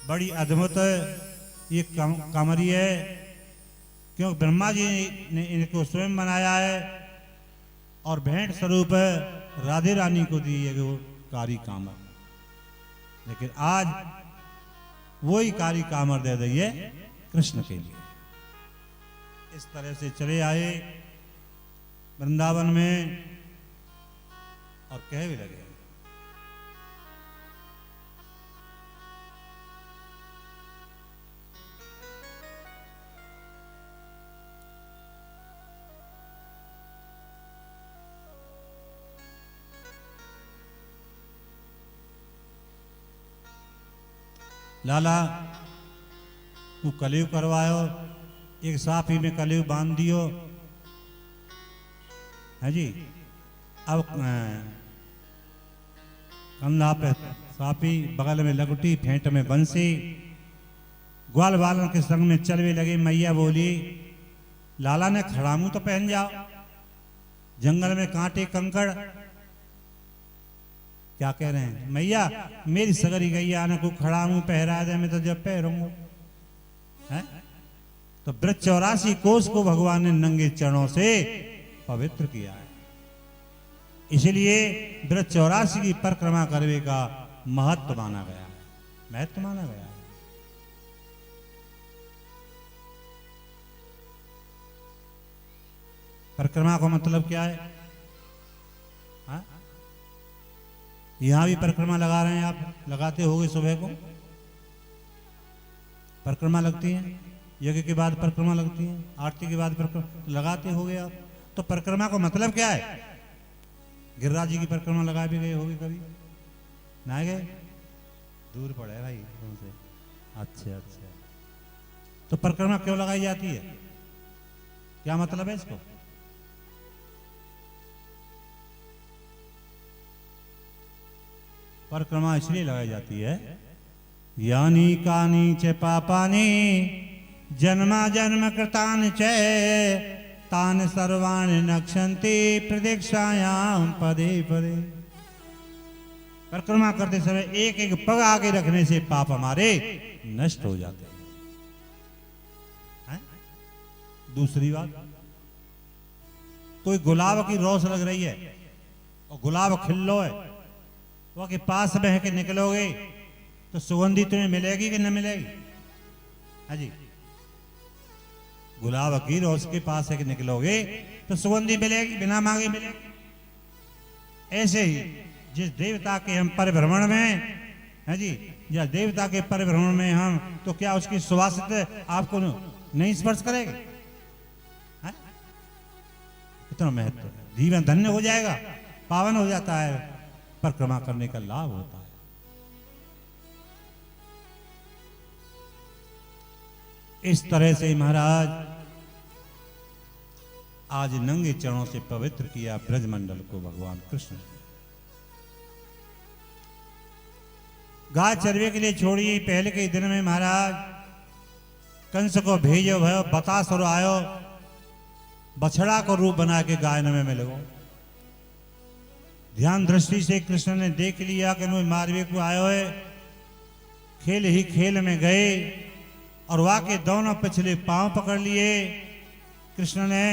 बड़ी अद्भुत ये कामरी है, क्योंकि ब्रह्मा जी ने इनको स्वयं बनाया है और भेंट स्वरूप राधे रानी को दी है वो कारी कामर। लेकिन आज वही कारी कामर दे दी है कृष्ण के लिए। इस तरह से चले आए वृंदावन में और कह भी लगे, लाला तू कलयुग करवायो, एक साफी में कलयुग बांध दियो है जी। अब कंधा पे साफी, बगल में लगुटी, फेंट में बंसी, ग्वाल बालन के संग में चलवे लगे। मैया बोली लाला ने खड़ामू तो पहन जाओ, जंगल में कांटे कंकड़। क्या कह रहे हैं मैया, मेरी सगरी गैया ने को खड़ामू पहरा दे, मैं तो जब पहरूंगा है। तो ब्रज 84 कोस को भगवान ने नंगे चरणों से पवित्र किया है। इसलिए ब्रज 84 की परिक्रमा करने का महत्व माना गया है, महत्व माना गया है। परिक्रमा का मतलब क्या है? हाँ? यहां भी परिक्रमा लगा रहे हैं, आप लगाते होंगे सुबह को परिक्रमा लगती है, यज्ञ के बाद परिक्रमा लगती है, आरती के बाद परिक्रमा लगाते होंगे आप। तो परिक्रमा का मतलब क्या है? गिरिराज जी की परिक्रमा लगा भी गए होगी कभी? ना गए? दूर पड़े भाई उनसे। अच्छा अच्छा, तो परिक्रमा क्यों लगाई जाती है? क्या मतलब है इसको? परिक्रमा इसलिए लगाई जाती है, यानी कानी च पापानि जन्मा जन्म कृतानि च तान सर्वाणि नक्षन्ति प्रदीक्षायाम पदे पदे। परिक्रमा करते समय एक एक पग आगे रखने से पाप हमारे नष्ट हो जाते हैं। दूसरी बात, कोई गुलाब की रोस लग रही है और गुलाब खिल्लो है, वो के पास बह के निकलोगे तो सुगंधी तुम्हें मिलेगी कि न मिलेगी? हाँ जी, गुलाब की रोज के पास है कि निकलोगे तो सुगंधी मिलेगी, बिना मांगे मिलेगी। ऐसे ही जिस देवता के हम परिभ्रमण में है जी, या देवता के परिभ्रमण में हम, तो क्या उसकी सुवासित आपको नहीं स्पर्श करेगी? इतना महत्व, जीवन धन्य हो जाएगा, पावन हो जाता है, परिक्रमा करने का लाभ होता है। इस तरह से महाराज आज नंगे चरणों से पवित्र किया ब्रजमंडल को भगवान कृष्ण। गाय चरवे के लिए छोड़ी। पहले के दिन में महाराज कंस को भेजो भयो, बतासुर आयो, बछड़ा को रूप बना के गाय में लगो। ध्यान दृष्टि से कृष्ण ने देख लिया कि मारवे को आयो है। खेल ही खेल में गए और वाके दोनों पिछले पांव पकड़ लिए कृष्ण ने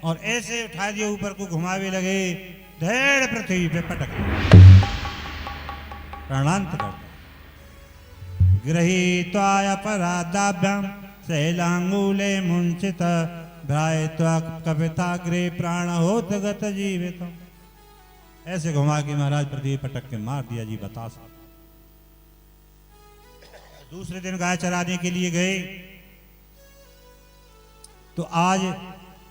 और ऐसे उठा दिए, ऊपर को घुमावे लगे, धैर्य पृथ्वी पे पटक प्रणांत करते। गृहीत्वा अपराधाभ्याम शैलांगूले मुंचित भ्रायत्वा कपिताग्रे प्राण होत गत जीवित। ऐसे घुमा के महाराज पृथ्वी पटक के मार दिया जी बतास। दूसरे दिन गाय चराने के लिए गए तो आज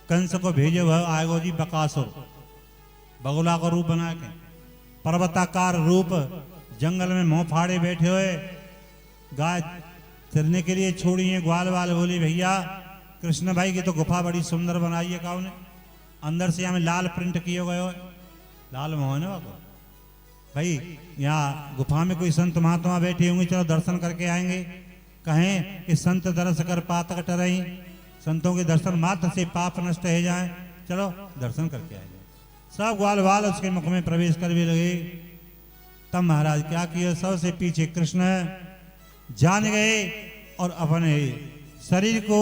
कंस को भेजे वह आएगो जी बकासुर, बगुला का रूप बना के, पर्वताकार रूप, जंगल में मुंह फाड़े बैठे हुए। गाय चरने के लिए छोड़ी है। ग्वाल वाल बोली भैया कृष्ण भाई की तो गुफा बड़ी सुंदर बनाई है, काऊ ने अंदर से हमें लाल प्रिंट किए गए हो, लाल मोहन है बाबू भाई। यहाँ गुफा में कोई संत महात्मा बैठे होंगे, चलो दर्शन करके आएंगे। कहें कि संत दर्श कर पातक टरई, संतों के दर्शन मात्र से पाप नष्ट हो जाए, चलो दर्शन करके आएंगे। सब ग्वाल बाल उसके मुख में प्रवेश कर भी लगे। तब महाराज क्या किया, सबसे पीछे कृष्ण जान गए और अपने शरीर को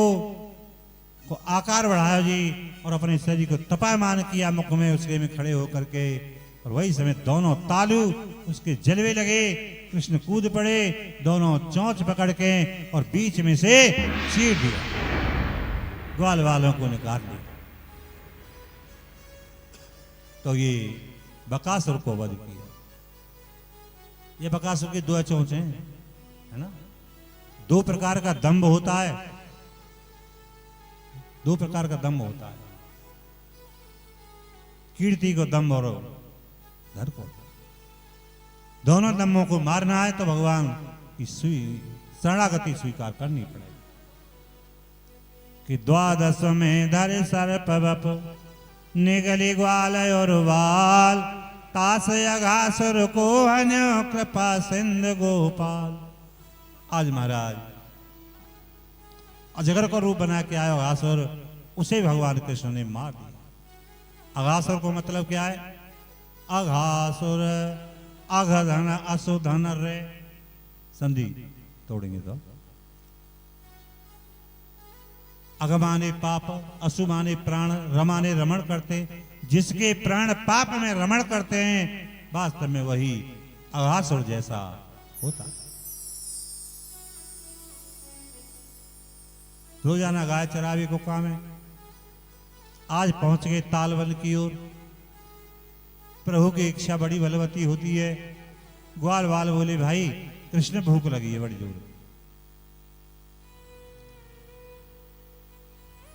आकार बढ़ाया जी और अपने शरीर को तपायमान किया मुख में उसके में खड़े होकर के। और वही समय दोनों तालू उसके जलवे लगे, कृष्ण कूद पड़े, दोनों चोंच पकड़ के और बीच में से चीर दिया, ग्वाल वालों को निकाल दिया। तो ये बकासुर को वध किया। ये बकासुर की दो चोंच हैं, है ना। दो प्रकार का दंभ होता है, दो प्रकार का दंभ होता है, कीर्ति को दंभ और धर को। दोनों दम्भों को मारना है तो भगवान की शरणागति स्वीकार करनी पड़ेगी। कि द्वादश में धर सर्प वप निगली ग्वाल और वाल, तास अघासुर को हन्यो कृपा सिंध गोपाल। आज महाराज अजगर को रूप बना के आया अघासुर, उसे भगवान कृष्ण ने मार दिया। अघासुर को मतलब क्या है? अघासुर अघधन असुधन रे, संधि तोड़ेंगे तो अगमाने पाप, असुमाने प्राण, रमाने रमण करते। जिसके प्राण पाप में रमण करते हैं वास्तव में वही अघासुर जैसा होता है। रोजाना गाय चरावे को काम है। आज पहुंच गए तालवन की ओर। प्रभु की इच्छा बड़ी बलवती होती है। ग्वाल वाल बोले भाई कृष्ण भूख लगी है बड़ी जोर।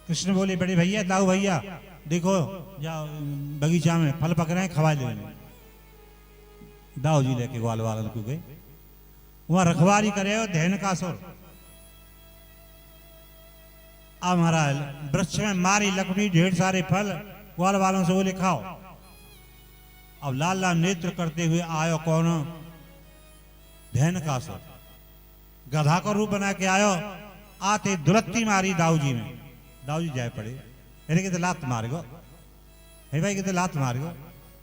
कृष्ण बोले बड़े भैया दाऊ भैया देखो जाओ बगीचा में फल पक रहे हैं, खवा ले। दाऊ जी लेके ग्वाल वाल को गए, वहां रखवारी करे हो धैन का सुर। अब महाराज वृक्ष में मारी लकड़ी ढेर सारे फल, ग्वाल वालों से बोले खाओ। अब लाल लाल नेत्र करते हुए आयो कौन? धैन का सुर, गधा का रूप बना के आयो। आते दुलत्ती मारी दाऊ जी में। दाऊ जी जाए पड़े, अरे कितने लात मार गो, हे भाई कितने लात मार गो।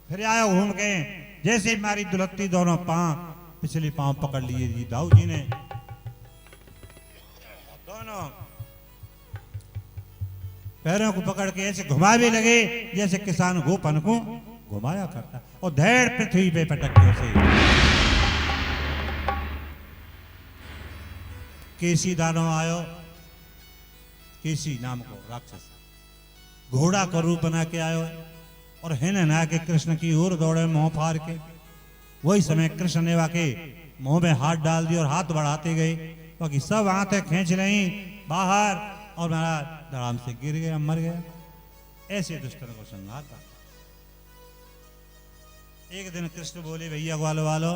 फिर आयो घूम के, जैसे मारी दुलत्ती दोनों पांव, पिछले पांव पकड़ लिए जी दाऊ जी ने। दोनों पैरों को पकड़ के ऐसे घुमावे लगे जैसे किसान गोपन को घुमाया करता, और धैर्य पृथ्वी पे पटक के उसे। केसी दानव आयो, केसी नाम को राक्षस, घोड़ा का रूप बना के आयो और हिन ना के कृष्ण की ओर दौड़े मुंह फाड़ के। वही समय कृष्ण ने वाके मुंह में हाथ डाल दिया और हाथ बढ़ाते गए, बाकी सब हाथें खींच रही बाहर, और महाराज धड़ाम से गिर गया, मर गया। ऐसे दुष्टों को संहार था। एक दिन कृष्ण बोले भैया ग्वाल वालो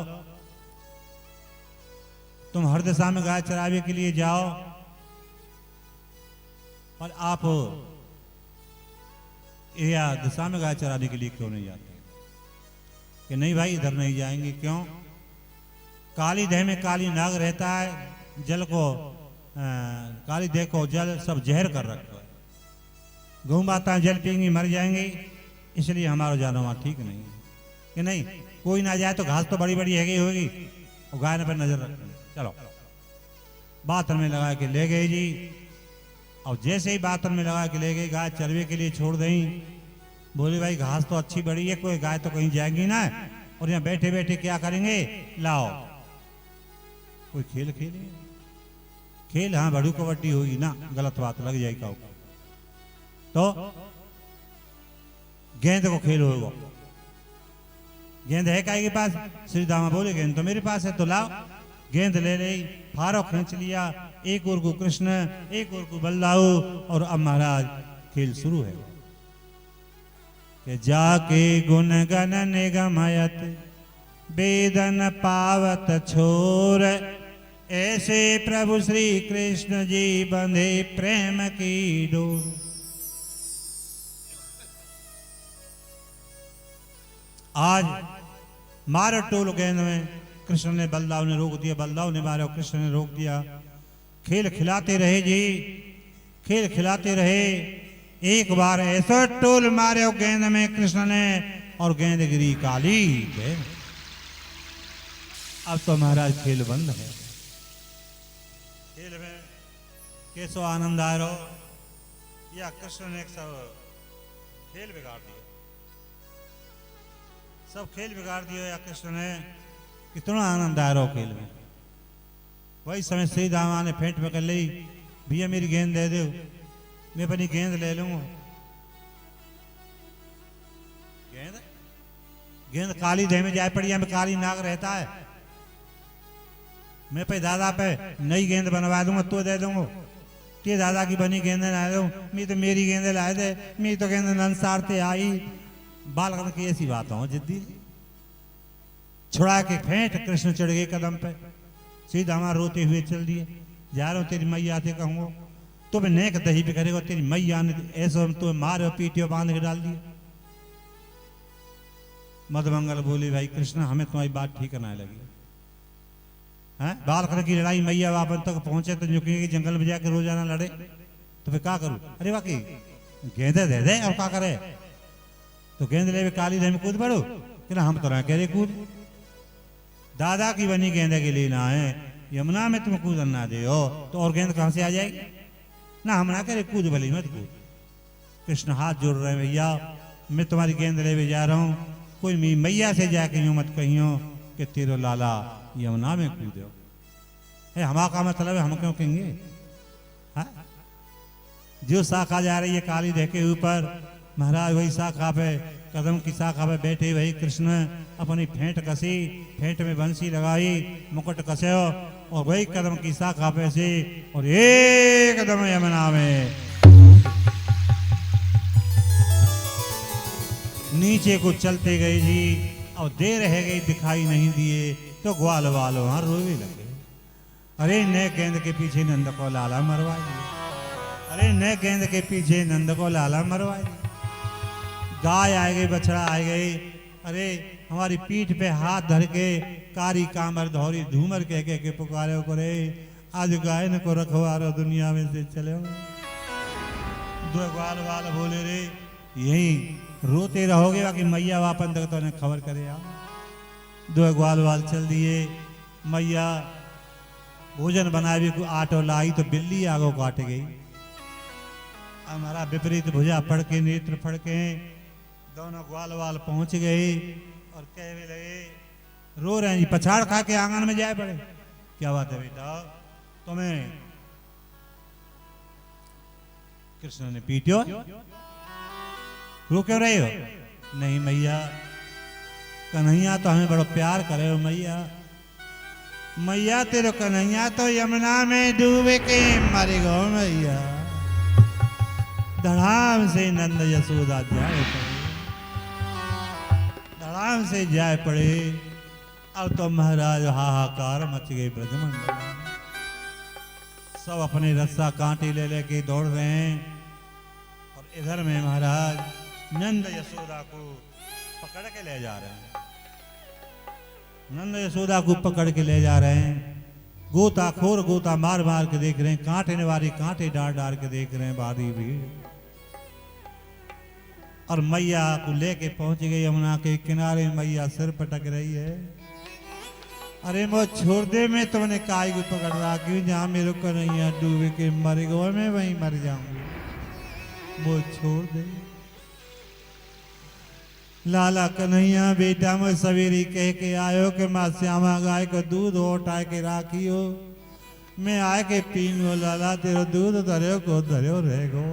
तुम हर दिशा में गाय चरावे के लिए जाओ, और आप या दिशा में गाय चराने के लिए क्यों नहीं जाते? कि नहीं भाई इधर नहीं जाएंगे। क्यों? काली देह में काली नाग रहता है, जल को काली देह को जल सब जहर कर रखा है। गौ माता जल पिएंगी मर जाएंगी, इसलिए हमारा जाना वहां ठीक नहीं है। कि नहीं कोई ना जाए तो घास तो बड़ी बड़ी हैगी होगी, और गाय पर नजर रखेंगे। चलो बाथन में लगा के ले गए जी। और जैसे ही बाथन में लगा के ले गए, गाय चरवे के लिए छोड़ दें। बोले भाई घास तो अच्छी बड़ी है, कोई गाय तो कहीं जाएगी ना, और यहाँ बैठे बैठे क्या करेंगे? लाओ कोई खेल खेलेंगे। खेल हाँ बड़ू कबड्डी होगी ना, गलत बात लग जाएगा। तो गेंद को खेल होगा। गेंद है काय के पास? श्री दामा बोले गेंद तो मेरे पास है, तो लाओ। गेंद ले ली, फारो खींच लिया, एक ओर को कृष्ण एक ओर को बल्लाऊ, और अब महाराज खेल शुरू है। कि जाके गुण गण निगमयत वेदन पावत छोर, ऐसे प्रभु श्री कृष्ण जी बंधे प्रेम की डोर। आज मारो टोल गेंद में, कृष्ण ने बलदाव ने रोक दिया, बलदाव ने मारा, कृष्ण ने रोक दिया। खेल खिलाते रहे जी, खेल खिलाते रहे। एक बार ऐसा टोल मारे गेंद में कृष्ण ने, और गेंद गिरी काली। अब तो महाराज खेल बंद है। खेल में कैसो आनंद आ रहो, या कृष्ण ने सब खेल बिगाड़ दिया, सब खेल बिगाड़ दिया, या कृष्ण ने कितना आनंद आ रहा हो खेल में। वही समय श्री दामा ने फेंट पकड़ ली, भैया मेरी गेंद दे दो, मैं अपनी गेंद ले लूंगा। गेंद गेंद काली देह में जाए पड़ी, में काली नाग रहता है, मैं पे दादा पे नई गेंद बनवा दूंगा, तो दे दूंगा। ते दादा की बनी गेंद ना दो, मैं तो मेरी गेंद लाए दे, मैं तो गेंद नंसारते आई। बालगण की ऐसी बात हो जिद्दी छुड़ा के फेंट कृष्ण चढ़ गए कदम पे। सीधा हमारा रोते हुए चल दिए, जा रहा हूं तेरी मैया से कहूंगा तुम्हें नेक दही भी करेगा, तेरी मैया ने ऐसा तुम्हें मारो पीटियो बांध के डाल दिया। मधुमंगल बोले भाई कृष्ण हमें तुम्हारी बात ठीक करने लगी है। बालकन की लड़ाई मैया वापन तक पहुंचे तो झुकेंगे जंगल में जाकर रोजाना लड़े, तो फिर क्या करूं? अरे वाकई गेंदे दे दे और क्या करे, तो गेंद ले काली दही में कूद पड़ो कि ना हम तो ना कह रहे कूद। दादा की बनी गेंदे के लिए ना है, यमुना में तुम कूदन ना दे हो तो और गेंद कहां से आ जाएगी? ना हम ना करे कूद भली मत कूद। कृष्ण हाथ जोड़ रहे भैया मैं तुम्हारी गेंद ले जा रहा हूं, कोई मेरी मैया से जाके यूं मत कहियो कि तेरो लाला यमुना में कूदो है। हमारा का मतलब है हम क्यों कहेंगे? हाँ? जो शाखा जा रही है काली देह के ऊपर, महाराज वही शाखा पे कदम की शाखा पे बैठे वही कृष्ण अपनी फेंट कसी, फेंट में बंसी लगाई, मुकुट कसे और वही कदम की शाखा पे से और एक कदम यमुना में नीचे को चलते गए जी। और देर रह गई दिखाई नहीं दिए तो ग्वाल वाल वहां रोने लगे। अरे नए गेंद के पीछे नंद को लाला मरवा दिया, अरे नए गेंद के पीछे नंद को लाला मरवा दिया। गाय आ गई, बछड़ा आ गई, अरे हमारी पीठ पे हाथ धर के कारी कामर धौरी धूमर कह के पुकारे करे आज गाय न को रखवारो दुनिया में से चले। दो ग्वाल वाल बोले रे यही रोते रहोगे बाकी मैया वापन तक तो ने खबर करे आओ। दो ग्वाल वाल चल दिए, मैया भोजन बनाए भी को आटो लाई तो बिल्ली आगो काट गई। हमारा विपरीत भुजा पड़ के नेत्र फड़ के दोनों ग्वाल वाल पहुंच गए और कहने लगे रो रहे हैं जी, पछाड़ खा के आंगन में जाए पड़े। क्या बात है बेटा तुम्हें कृष्ण ने पीटियो, रो क्यों रहे हो? नहीं मैया कन्हैया तो हमें बड़ा प्यार करे हो मैया, मैया तेरे कन्हैया तो यमुना में डूबे के मरे गो मैया। धड़ाम से नंद यशोदा जाए पड़े, धड़ाम से जाए पड़े। अब तो महाराज हाहाकार मच गए ब्रजमंडल, सब अपने रस्सा कांटे ले लेके दौड़ रहे हैं और इधर में महाराज नंद यशोदा को पकड़ के ले जा रहे हैं, नंद यशोदा को पकड़ के ले जा रहे हैं। गोताखोर गोता मार मार के देख रहे हैं, कांटे निवारी कांटे डार डार के देख रहे हैं बारी भी। और मैया को लेके पहुंच गई यमुना के किनारे, मैया सिर पटक रही है। अरे वो छोड़ दे, मैं तुमने काय को पकड़ रहा क्यों? जहां मेरे को नहीं डूबे के मर गए मैं वहीं मर जाऊंगी, वो छोड़ दे। लाला कन्हैया बेटा मैं सवेरे कह के आयो कि माँ श्यामा गाय को दूध उठा के राखियो, मैं आए के पीनो लाला तेरो दूध धर्यो को धर्यो रहेगो।